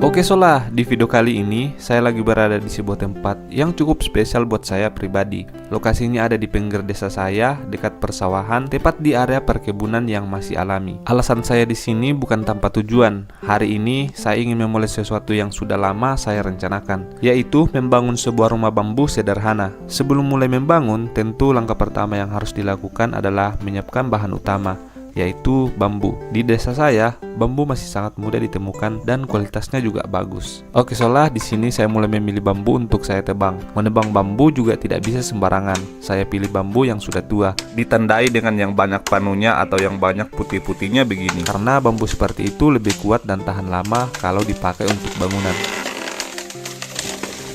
Oke Solah, di video kali ini saya lagi berada di sebuah tempat yang cukup spesial buat saya pribadi. Lokasinya ada di pinggir desa saya, dekat persawahan, tepat di area perkebunan yang masih alami. Alasan saya di sini bukan tanpa tujuan. Hari ini saya ingin memulai sesuatu yang sudah lama saya rencanakan, yaitu membangun sebuah rumah bambu sederhana. Sebelum mulai membangun, tentu langkah pertama yang harus dilakukan adalah menyiapkan bahan utama, yaitu bambu. Di desa saya, bambu masih sangat mudah ditemukan dan kualitasnya juga bagus. Oke Solah, di sini saya mulai memilih bambu untuk saya tebang. Menebang bambu juga tidak bisa sembarangan. Saya pilih bambu yang sudah tua, ditandai dengan yang banyak panunya atau yang banyak putih-putihnya begini. Karena bambu seperti itu lebih kuat dan tahan lama kalau dipakai untuk bangunan.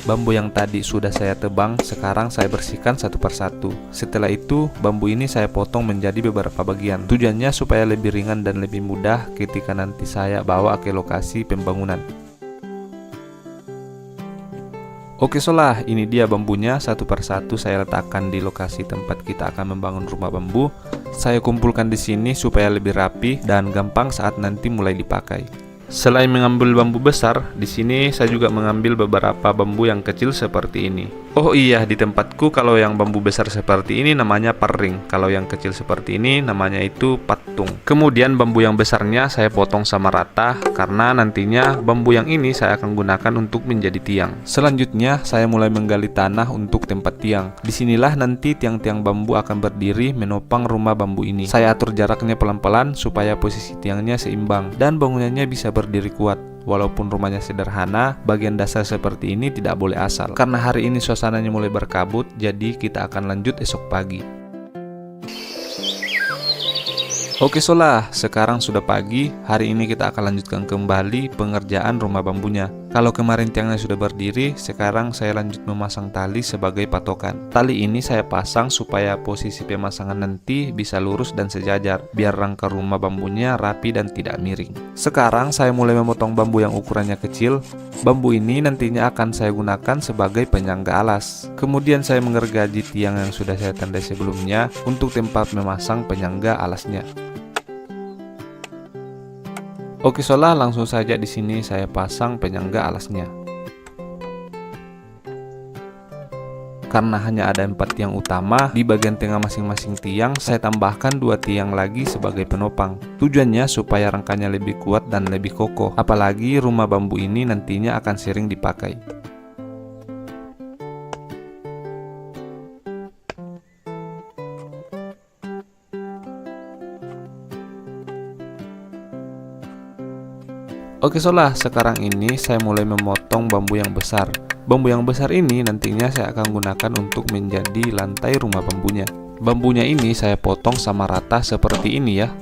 Bambu yang tadi sudah saya tebang, sekarang saya bersihkan satu persatu. Setelah itu, bambu ini saya potong menjadi beberapa bagian. Tujuannya supaya lebih ringan dan lebih mudah ketika nanti saya bawa ke lokasi pembangunan. Oke Solah, ini dia bambunya, satu persatu saya letakkan di lokasi tempat kita akan membangun rumah bambu. Saya kumpulkan di sini supaya lebih rapi dan gampang saat nanti mulai dipakai. Selain mengambil bambu besar, di sini saya juga mengambil beberapa bambu yang kecil seperti ini. Oh iya, di tempatku kalau yang bambu besar seperti ini namanya paring. Kalau yang kecil seperti ini namanya itu patung. Kemudian bambu yang besarnya saya potong sama rata karena nantinya bambu yang ini saya akan gunakan untuk menjadi tiang. Selanjutnya saya mulai menggali tanah untuk tempat tiang. Disinilah nanti tiang-tiang bambu akan berdiri menopang rumah bambu ini. Saya atur jaraknya pelan-pelan supaya posisi tiangnya seimbang dan bangunannya bisa berdiri kuat. Walaupun rumahnya sederhana, bagian dasar seperti ini tidak boleh asal. Karena hari ini suasananya mulai berkabut, jadi kita akan lanjut esok pagi. Oke Solah, sekarang sudah pagi. Hari ini kita akan lanjutkan kembali pengerjaan rumah bambunya. Kalau kemarin tiangnya sudah berdiri, sekarang saya lanjut memasang tali sebagai patokan. Tali ini saya pasang supaya posisi pemasangan nanti bisa lurus dan sejajar, biar rangka rumah bambunya rapi dan tidak miring. Sekarang saya mulai memotong bambu yang ukurannya kecil. Bambu ini nantinya akan saya gunakan sebagai penyangga alas. Kemudian saya mengergaji tiang yang sudah saya tandai sebelumnya untuk tempat memasang penyangga alasnya. Oke Solah, langsung saja di sini saya pasang penyangga alasnya. Karena hanya ada 4 tiang utama, di bagian tengah masing-masing tiang saya tambahkan 2 tiang lagi sebagai penopang. Tujuannya supaya rangkanya lebih kuat dan lebih kokoh. Apalagi rumah bambu ini nantinya akan sering dipakai. Oke Solah, sekarang ini saya mulai memotong bambu yang besar. Bambu yang besar ini nantinya saya akan gunakan untuk menjadi lantai rumah bambunya. Bambunya ini saya potong sama rata seperti ini ya.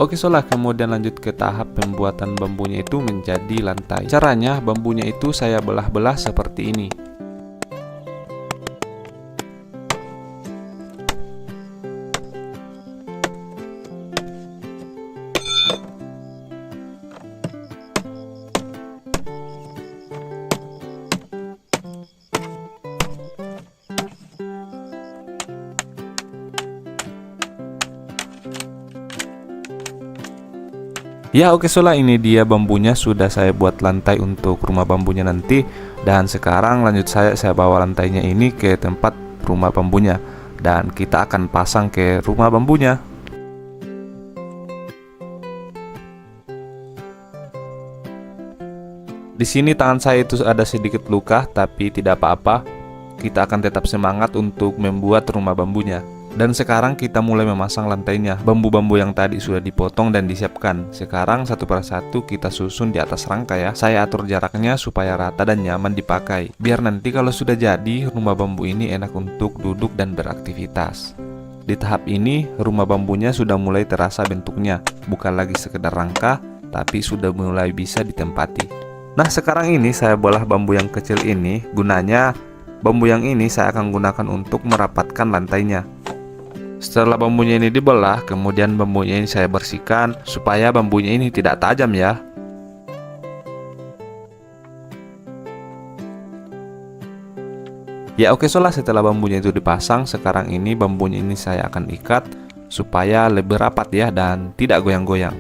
Oke Solah, kemudian lanjut ke tahap pembuatan bambunya itu menjadi lantai. Caranya bambunya itu saya belah-belah seperti ini. Ya oke Solah, ini dia bambunya sudah saya buat lantai untuk rumah bambunya nanti. Dan sekarang lanjut saya bawa lantainya ini ke tempat rumah bambunya. Dan kita akan pasang ke rumah bambunya. Di sini tangan saya itu ada sedikit luka, tapi tidak apa-apa. Kita akan tetap semangat untuk membuat rumah bambunya. Dan sekarang kita mulai memasang lantainya. Bambu-bambu yang tadi sudah dipotong dan disiapkan. Sekarang satu persatu kita susun di atas rangka ya. Saya atur jaraknya supaya rata dan nyaman dipakai. Biar nanti kalau sudah jadi, rumah bambu ini enak untuk duduk dan beraktivitas. Di tahap ini, rumah bambunya sudah mulai terasa bentuknya. Bukan lagi sekedar rangka, tapi sudah mulai bisa ditempati. Nah sekarang ini saya belah bambu yang kecil ini. Gunanya, bambu yang ini saya akan gunakan untuk merapatkan lantainya. Setelah bambunya ini dibelah, kemudian bambunya ini saya bersihkan supaya bambunya ini tidak tajam ya. Ya oke solah, setelah bambunya itu dipasang, sekarang ini bambunya ini saya akan ikat supaya lebih rapat ya dan tidak goyang-goyang.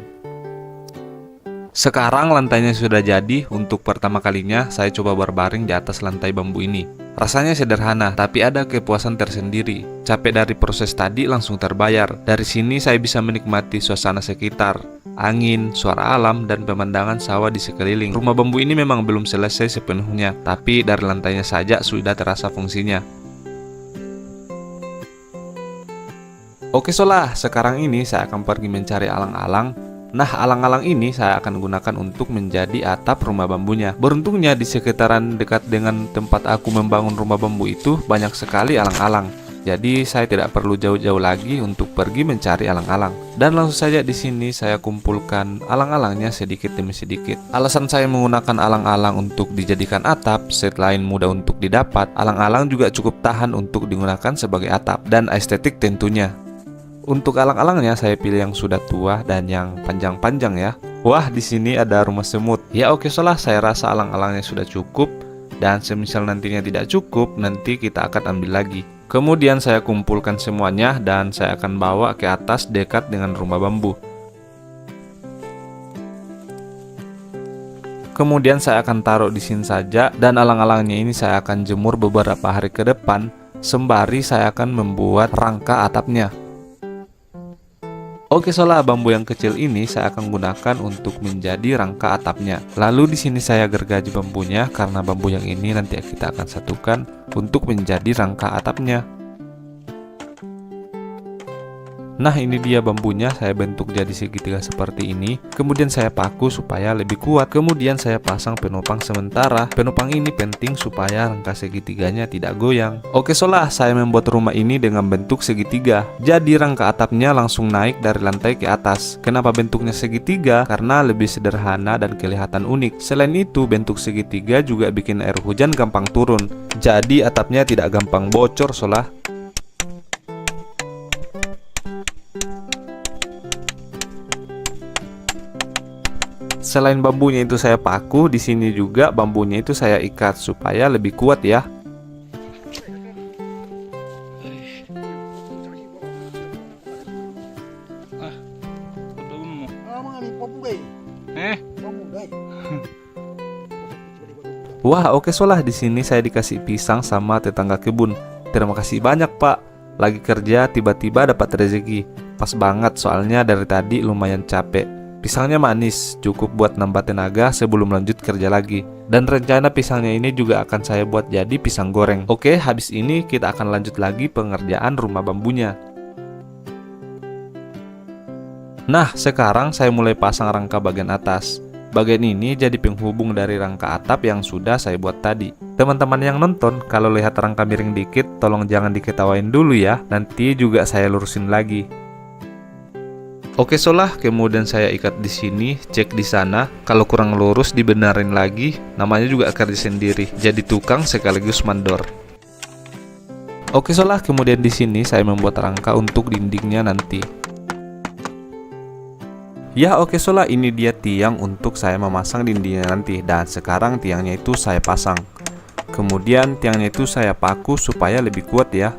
Sekarang lantainya sudah jadi. Untuk pertama kalinya saya coba berbaring di atas lantai bambu ini. Rasanya sederhana, tapi ada kepuasan tersendiri. Capek dari proses tadi langsung terbayar. Dari sini saya bisa menikmati suasana sekitar, angin, suara alam, dan pemandangan sawah di sekeliling. Rumah bambu ini memang belum selesai sepenuhnya, tapi dari lantainya saja sudah terasa fungsinya. Oke solah, sekarang ini saya akan pergi mencari alang-alang. Nah, alang-alang ini saya akan gunakan untuk menjadi atap rumah bambunya. Beruntungnya di sekitaran dekat dengan tempat aku membangun rumah bambu itu banyak sekali alang-alang. Jadi saya tidak perlu jauh-jauh lagi untuk pergi mencari alang-alang. Dan langsung saja di sini saya kumpulkan alang-alangnya sedikit demi sedikit. Alasan saya menggunakan alang-alang untuk dijadikan atap, selain mudah untuk didapat, alang-alang juga cukup tahan untuk digunakan sebagai atap dan estetik tentunya. Untuk alang-alangnya saya pilih yang sudah tua dan yang panjang-panjang ya. Wah, di sini ada rumah semut. Ya oke solah, saya rasa alang-alangnya sudah cukup. Dan semisal nantinya tidak cukup, nanti kita akan ambil lagi. Kemudian saya kumpulkan semuanya dan saya akan bawa ke atas dekat dengan rumah bambu. Kemudian saya akan taruh di sini saja dan alang-alangnya ini saya akan jemur beberapa hari ke depan. Sembari saya akan membuat rangka atapnya. Oke solah, bambu yang kecil ini saya akan gunakan untuk menjadi rangka atapnya. Lalu di sini saya gergaji bambunya karena bambu yang ini nanti kita akan satukan untuk menjadi rangka atapnya. Nah ini dia bambunya, saya bentuk jadi segitiga seperti ini. Kemudian saya paku supaya lebih kuat. Kemudian saya pasang penopang sementara. Penopang ini penting supaya rangka segitiganya tidak goyang. Oke solah, saya membuat rumah ini dengan bentuk segitiga. Jadi rangka atapnya langsung naik dari lantai ke atas. Kenapa bentuknya segitiga? Karena lebih sederhana dan kelihatan unik. Selain itu, bentuk segitiga juga bikin air hujan gampang turun. Jadi atapnya tidak gampang bocor solah. Selain bambunya itu saya paku, di sini juga bambunya itu saya ikat supaya lebih kuat ya. Wah, oke solah, di sini saya dikasih pisang sama tetangga kebun. Terima kasih banyak, Pak. Lagi kerja tiba-tiba dapat rezeki. Pas banget soalnya dari tadi lumayan capek. Pisangnya manis, cukup buat nambah tenaga sebelum lanjut kerja lagi. Dan rencana pisangnya ini juga akan saya buat jadi pisang goreng. Oke, habis ini kita akan lanjut lagi pengerjaan rumah bambunya. Nah, sekarang saya mulai pasang rangka bagian atas. Bagian ini jadi penghubung dari rangka atap yang sudah saya buat tadi. Teman-teman yang nonton, kalau lihat rangka miring dikit, tolong jangan diketawain dulu ya. Nanti juga saya lurusin lagi. Oke solah, kemudian saya ikat di sini, cek di sana. Kalau kurang lurus dibenerin lagi. Namanya juga kerja sendiri, jadi tukang sekaligus mandor. Oke solah, kemudian di sini saya membuat rangka untuk dindingnya nanti. Ya oke solah, ini dia tiang untuk saya memasang dindingnya nanti. Dan sekarang tiangnya itu saya pasang. Kemudian tiangnya itu saya paku supaya lebih kuat ya.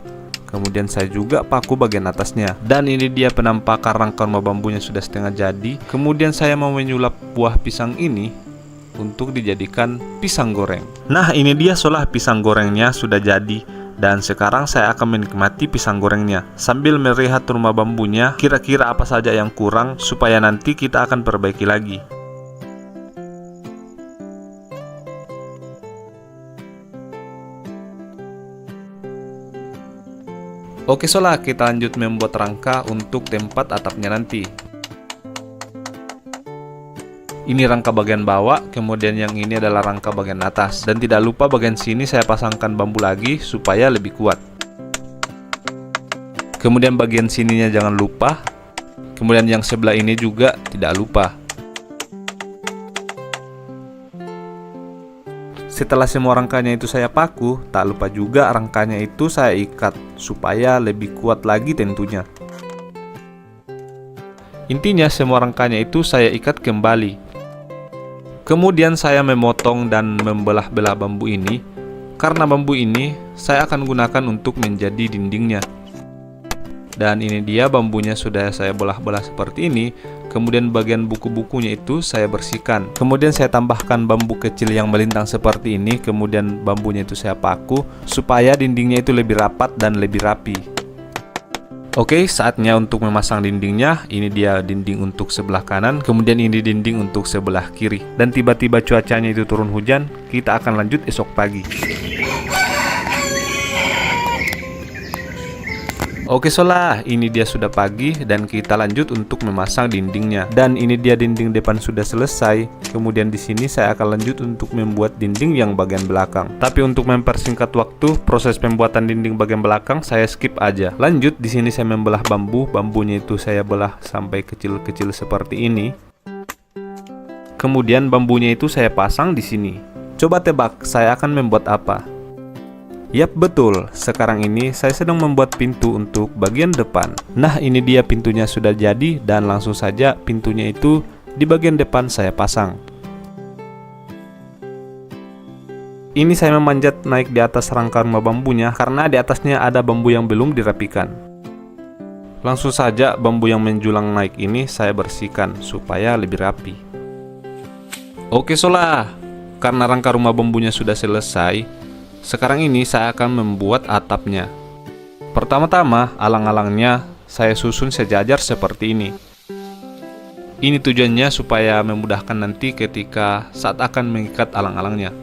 Kemudian saya juga paku bagian atasnya. Dan ini dia penampakan rangka rumah bambunya sudah setengah jadi. Kemudian saya mau menyulap buah pisang ini untuk dijadikan pisang goreng. Nah ini dia solah, pisang gorengnya sudah jadi. Dan sekarang saya akan menikmati pisang gorengnya sambil melihat rumah bambunya, kira-kira apa saja yang kurang supaya nanti kita akan perbaiki lagi. Oke solah, kita lanjut membuat rangka untuk tempat atapnya nanti. Ini rangka bagian bawah, kemudian yang ini adalah rangka bagian atas. Dan tidak lupa bagian sini saya pasangkan bambu lagi supaya lebih kuat. Kemudian bagian sininya jangan lupa. Kemudian yang sebelah ini juga tidak lupa. Setelah semua rangkanya itu saya paku, tak lupa juga rangkanya itu saya ikat supaya lebih kuat lagi tentunya. Intinya semua rangkanya itu saya ikat kembali. Kemudian saya memotong dan membelah-belah bambu ini. Karena bambu ini saya akan gunakan untuk menjadi dindingnya. Dan ini dia bambunya sudah saya belah-belah seperti ini. Kemudian bagian buku-bukunya itu saya bersihkan. Kemudian saya tambahkan bambu kecil yang melintang seperti ini. Kemudian bambunya itu saya paku supaya dindingnya itu lebih rapat dan lebih rapi. Oke, saatnya untuk memasang dindingnya. Ini dia dinding untuk sebelah kanan. Kemudian ini dinding untuk sebelah kiri. Dan tiba-tiba cuacanya itu turun hujan. Kita akan lanjut esok pagi. Oke solah, ini dia sudah pagi dan kita lanjut untuk memasang dindingnya. Dan ini dia dinding depan sudah selesai. Kemudian di sini saya akan lanjut untuk membuat dinding yang bagian belakang. Tapi untuk mempersingkat waktu, proses pembuatan dinding bagian belakang saya skip aja. Lanjut, di sini saya membelah bambu. Bambunya itu saya belah sampai kecil-kecil seperti ini. Kemudian bambunya itu saya pasang di sini. Coba tebak, saya akan membuat apa? Yap, betul. Sekarang ini saya sedang membuat pintu untuk bagian depan. Nah, ini dia pintunya sudah jadi dan langsung saja pintunya itu di bagian depan saya pasang. Ini saya memanjat naik di atas rangka rumah bambunya karena di atasnya ada bambu yang belum dirapikan. Langsung saja bambu yang menjulang naik ini saya bersihkan supaya lebih rapi. Oke solah, karena rangka rumah bambunya sudah selesai. Sekarang ini saya akan membuat atapnya. Pertama-tama alang-alangnya saya susun sejajar seperti ini. Ini tujuannya supaya memudahkan nanti ketika saat akan mengikat alang-alangnya.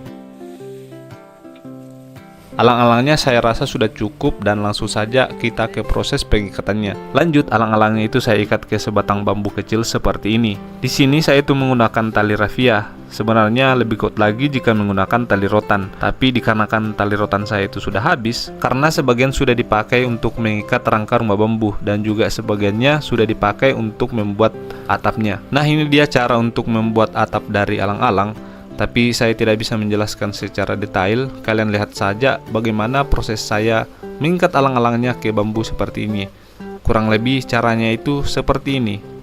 Alang-alangnya saya rasa sudah cukup dan langsung saja kita ke proses pengikatannya. Lanjut, alang-alangnya itu saya ikat ke sebatang bambu kecil seperti ini. Di sini saya itu menggunakan tali rafia. Sebenarnya lebih kuat lagi jika menggunakan tali rotan, tapi dikarenakan tali rotan saya itu sudah habis, karena sebagian sudah dipakai untuk mengikat rangka rumah bambu dan juga sebagiannya sudah dipakai untuk membuat atapnya. Nah, ini dia cara untuk membuat atap dari alang-alang. Tapi saya tidak bisa menjelaskan secara detail. Kalian lihat saja bagaimana proses saya mengikat alang-alangnya ke bambu seperti ini. Kurang lebih caranya itu seperti ini.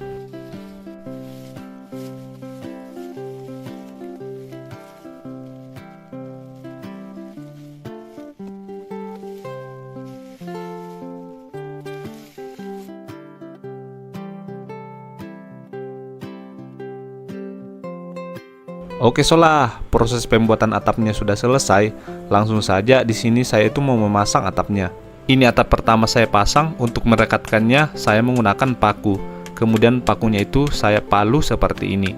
Oke solah, proses pembuatan atapnya sudah selesai. Langsung saja di sini saya itu mau memasang atapnya. Ini atap pertama saya pasang. Untuk merekatkannya saya menggunakan paku. Kemudian pakunya itu saya palu seperti ini.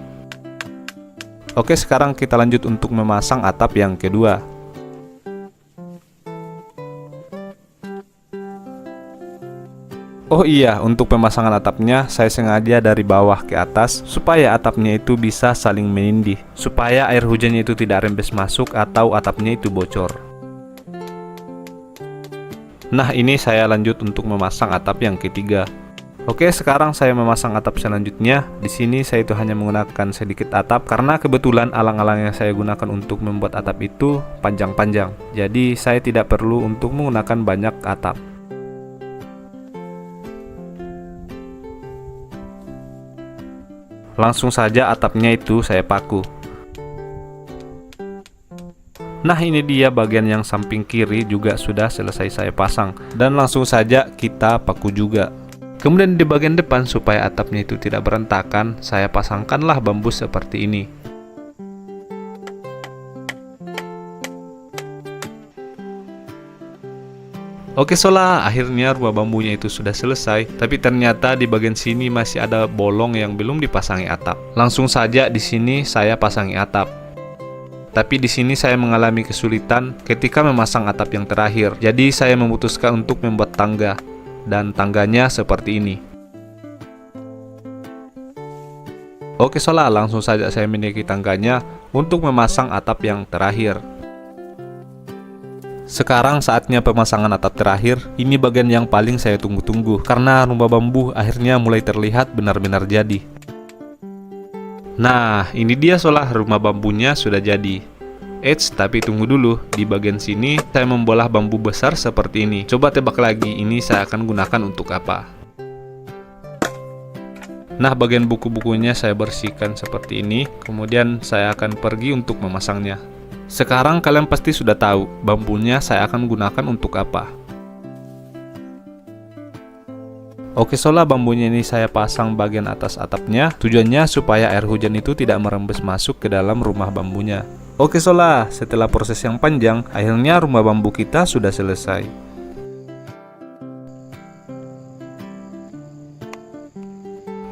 Oke, sekarang kita lanjut untuk memasang atap yang kedua. Oh iya, untuk pemasangan atapnya saya sengaja dari bawah ke atas supaya atapnya itu bisa saling menindih, supaya air hujannya itu tidak rembes masuk atau atapnya itu bocor. Nah, ini saya lanjut untuk memasang atap yang ketiga. Oke, sekarang saya memasang atap selanjutnya. Di sini saya itu hanya menggunakan sedikit atap karena kebetulan alang-alang yang saya gunakan untuk membuat atap itu panjang-panjang. Jadi saya tidak perlu untuk menggunakan banyak atap. Langsung saja atapnya itu saya paku. Nah, ini dia bagian yang samping kiri juga sudah selesai saya pasang. Dan langsung saja kita paku juga. Kemudian di bagian depan supaya atapnya itu tidak berantakan, saya pasangkanlah bambu seperti ini. Oke solah, akhirnya rumah bambunya itu sudah selesai. Tapi ternyata di bagian sini masih ada bolong yang belum dipasangi atap. Langsung saja di sini saya pasangi atap. Tapi di sini saya mengalami kesulitan ketika memasang atap yang terakhir. Jadi saya memutuskan untuk membuat tangga. Dan tangganya seperti ini. Oke solah, langsung saja saya menaiki tangganya untuk memasang atap yang terakhir. Sekarang saatnya pemasangan atap terakhir. Ini bagian yang paling saya tunggu-tunggu karena rumah bambu akhirnya mulai terlihat benar-benar jadi. Nah, ini dia solah, rumah bambunya sudah jadi. Eits, tapi tunggu dulu. Di bagian sini saya membelah bambu besar seperti ini. Coba tebak lagi, ini saya akan gunakan untuk apa? Nah, bagian buku-bukunya saya bersihkan seperti ini. Kemudian saya akan pergi untuk memasangnya. Sekarang kalian pasti sudah tahu bambunya saya akan gunakan untuk apa. Oke, solah bambunya ini saya pasang bagian atas atapnya. Tujuannya supaya air hujan itu tidak merembes masuk ke dalam rumah bambunya. Oke solah, setelah proses yang panjang, akhirnya rumah bambu kita sudah selesai.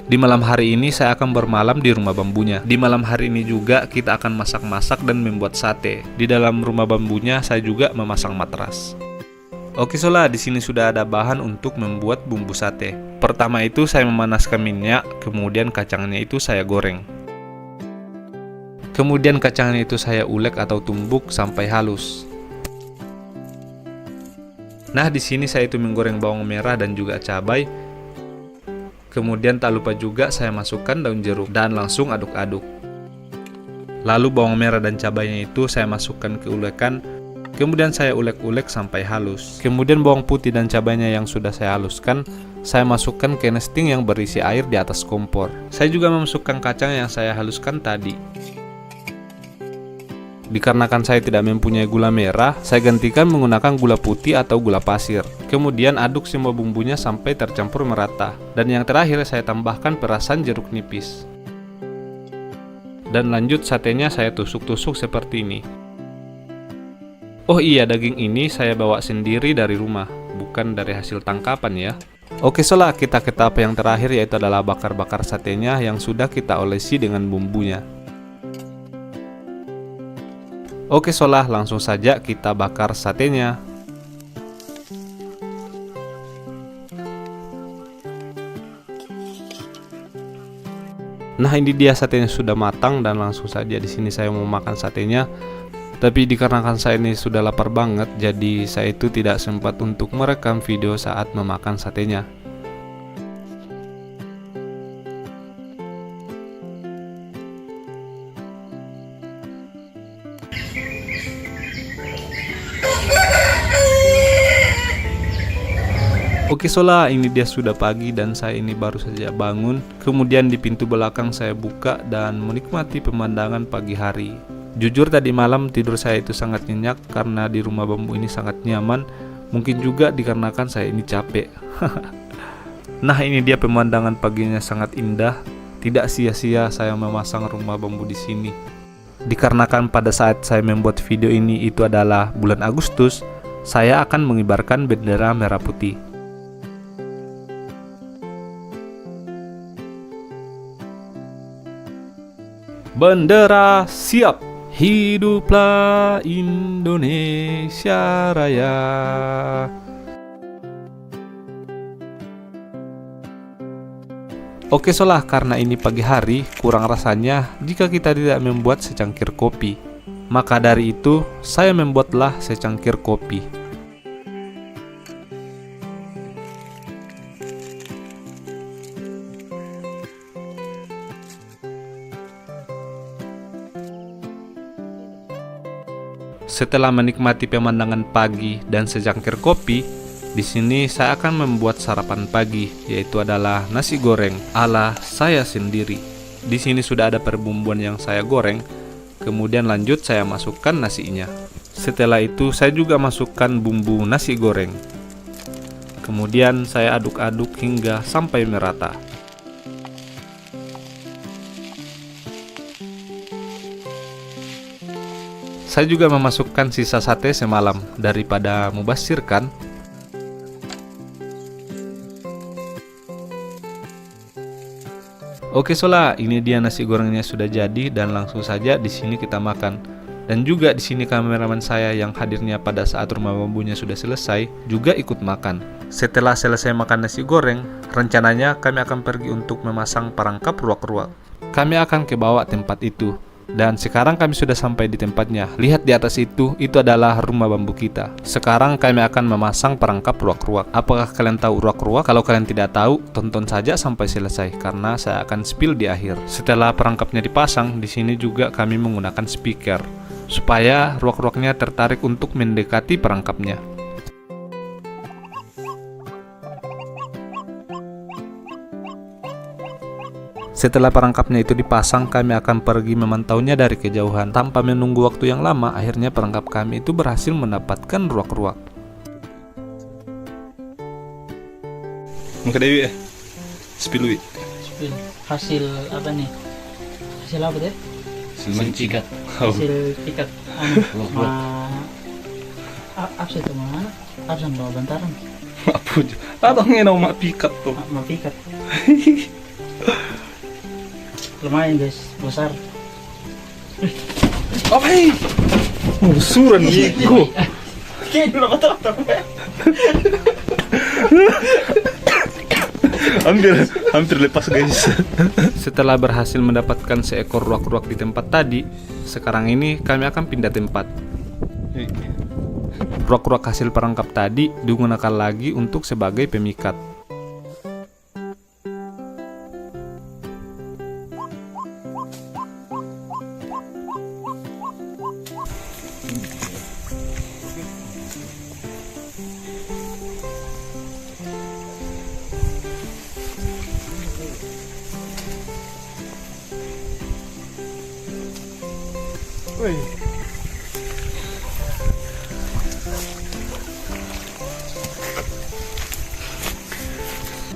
Di malam hari ini saya akan bermalam di rumah bambunya. Di malam hari ini juga kita akan masak-masak dan membuat sate. Di dalam rumah bambunya saya juga memasang matras. Oke solah, di sini sudah ada bahan untuk membuat bumbu sate. Pertama itu saya memanaskan minyak, kemudian kacangnya itu saya goreng. Kemudian kacangnya itu saya ulek atau tumbuk sampai halus. Nah, di sini saya itu menggoreng bawang merah dan juga cabai. Kemudian tak lupa juga saya masukkan daun jeruk dan langsung aduk-aduk. Lalu bawang merah dan cabainya itu saya masukkan ke ulekan. Kemudian saya ulek-ulek sampai halus. Kemudian bawang putih dan cabainya yang sudah saya haluskan, saya masukkan ke nesting yang berisi air di atas kompor. Saya juga memasukkan kacang yang saya haluskan tadi. Dikarenakan saya tidak mempunyai gula merah, saya gantikan menggunakan gula putih atau gula pasir. Kemudian aduk semua bumbunya sampai tercampur merata. Dan yang terakhir saya tambahkan perasan jeruk nipis. Dan lanjut satenya saya tusuk-tusuk seperti ini. Oh iya, daging ini saya bawa sendiri dari rumah, bukan dari hasil tangkapan ya. Oke solah, kita ke tahap yang terakhir yaitu adalah bakar-bakar satenya yang sudah kita olesi dengan bumbunya. Oke solah, langsung saja kita bakar satenya. Nah, ini dia satenya sudah matang dan langsung saja di sini saya mau makan satenya. Tapi dikarenakan saya ini sudah lapar banget, jadi saya itu tidak sempat untuk merekam video saat memakan satenya. Oke solah, ini dia sudah pagi dan saya ini baru saja bangun. Kemudian di pintu belakang saya buka dan menikmati pemandangan pagi hari. Jujur tadi malam tidur saya itu sangat nyenyak karena di rumah bambu ini sangat nyaman. Mungkin juga dikarenakan saya ini capek. Nah, ini dia pemandangan paginya sangat indah. Tidak sia-sia saya memasang rumah bambu di sini. Dikarenakan pada saat saya membuat video ini itu adalah bulan Agustus, saya akan mengibarkan bendera merah putih. Bendera siap! Hiduplah Indonesia Raya. Oke solah, karena ini pagi hari, kurang rasanya jika kita tidak membuat secangkir kopi. Maka dari itu, saya membuatlah secangkir kopi. Setelah menikmati pemandangan pagi dan secangkir kopi, di sini saya akan membuat sarapan pagi, yaitu adalah nasi goreng ala saya sendiri. Di sini sudah ada perbumbuan yang saya goreng, kemudian lanjut saya masukkan nasinya. Setelah itu saya juga masukkan bumbu nasi goreng. Kemudian saya aduk-aduk hingga sampai merata. Saya juga memasukkan sisa sate semalam daripada mubazir kan. Oke solah, ini dia nasi gorengnya sudah jadi dan langsung saja di sini kita makan. Dan juga di sini kameraman saya yang hadirnya pada saat rumah bambunya sudah selesai juga ikut makan. Setelah selesai makan nasi goreng, rencananya kami akan pergi untuk memasang perangkap ruak-ruak. Kami akan ke bawah tempat itu. Dan sekarang kami sudah sampai di tempatnya. Lihat di atas itu adalah rumah bambu kita. Sekarang kami akan memasang perangkap ruak-ruak. Apakah kalian tahu ruak-ruak? Kalau kalian tidak tahu, tonton saja sampai selesai karena saya akan spill di akhir. Setelah perangkapnya dipasang, di sini juga kami menggunakan speaker supaya ruak-ruaknya tertarik untuk mendekati perangkapnya. Setelah perangkapnya itu dipasang, kami akan pergi memantaunya dari kejauhan. Tanpa menunggu waktu yang lama, akhirnya perangkap kami itu berhasil mendapatkan ruak-ruak. Maka Dewi ya? Spill. Hasil apa nih? Hasil apa deh? Silmancikat. Hasil pikat absen itu mana? Absen bawa bantaran. Apa aja? Atau ngenaw mak pikat tuh. Mau pikat. Lumayan guys, besar. Apa ini? Usuran Niko. Kayaknya udah betul. hampir lepas guys. Setelah berhasil mendapatkan seekor ruak-ruak di tempat tadi, sekarang ini kami akan pindah tempat. Ruak-ruak hasil perangkap tadi digunakan lagi untuk sebagai pemikat.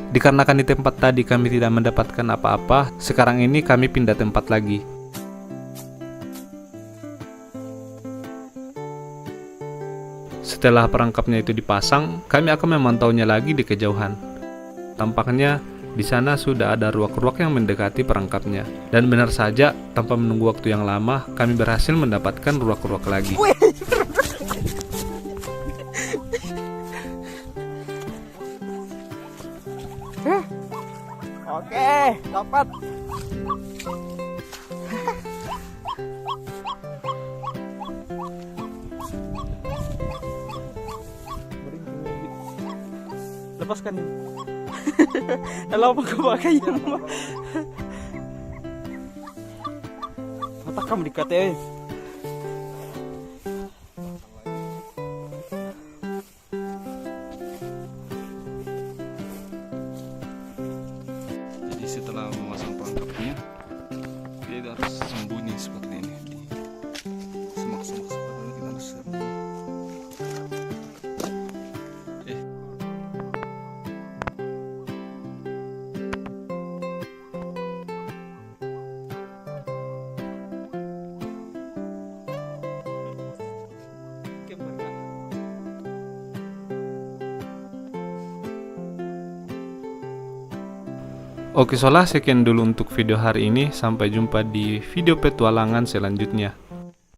Dikarenakan di tempat tadi kami tidak mendapatkan apa-apa, sekarang ini kami pindah tempat lagi. Setelah perangkapnya itu dipasang, kami akan memantaunya lagi di kejauhan. Tampaknya di sana sudah ada ruak-ruak yang mendekati perangkapnya. Dan benar saja, tanpa menunggu waktu yang lama, kami berhasil mendapatkan ruak-ruak lagi. Oke, dapat. Lepaskan. Kalau apa kau pakai yang mata kamu dikate. Jadi setelah memasang perangkapnya, dia harus sembunyi seperti ini di semak-semak seperti ini. Kita harus sembunyi. Oke, solah sekian dulu untuk video hari ini. Sampai jumpa di video petualangan selanjutnya.